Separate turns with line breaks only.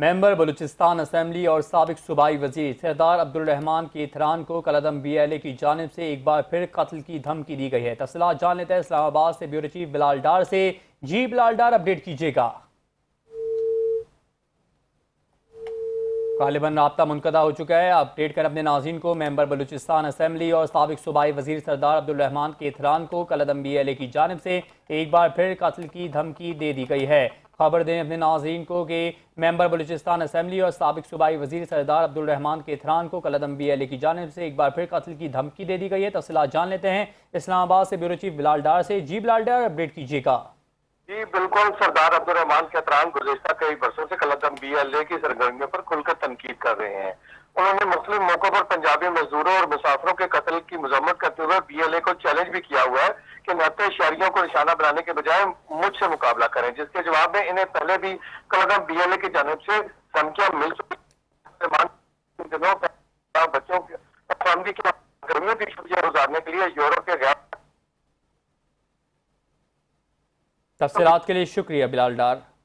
Member Balochistan assembly और साबिक सूबाई वजीर सरदार अब्दुल रहमान केथरान को कलअदम BLA की जानिब से एक बार फिर कत्ल की धमकी दी गई है। तफसीलात जान लेते हैं इस्लामाबाद से ब्यूरो चीफ बिलाल डार से। जी बिलाल डार, अपडेट कीजिएगा। गालिबन राब्ता मुनक़ता हो चुका है, अपडेट कर अपने नाज़रीन को। मेंबर बलूचिस्तान असम्बली और साबिक सूबाई वजीर सरदार अब्दुल रहमान केथरान को कलअदम BLA की जानिब से एक बार फिर कत्ल की धमकी दे दी गई है। खबर दें अपने नाज़रीन को कि मेंबर बलूचिस्तान असम्बली और साबिक सूबाई वजीर सरदार अब्दुल रहमान केथरान को कलअदम BLA की जानिब से एक बार फिर कत्ल की धमकी दे दी गई है। तफसीलात जान लेते हैं इस्लामाबाद से ब्यूरो चीफ बिलाल डार से। जी बिलाल डार, अपडेट कीजिएगा।
जी बिल्कुल, सरदार अब्दुल रहमान केथरान गुज़िश्ता कई बरसों से कलअदम BLA की सरगर्मियों पर खुलकर तनकीद कर रहे हैं। उन्होंने मुख्तलिफ मौकों पर पंजाबी मजदूरों और मुसाफिरों के कत्ल की मजम्मत करते हुए BLA को चैलेंज भी किया हुआ है कि नाते शहरियों को निशाना बनाने के बजाय मुझसे मुकाबला करें, जिसके जवाब में इन्हें पहले भी कलअदम BLA की जानिब से धमकियां मिल चुकी। दिनों बच्चों की गर्मियों की छुट्टियां गुजारने के लिए यूरोप के गैर।
तफसीलात के लिए शुक्रिया बिलाल डार।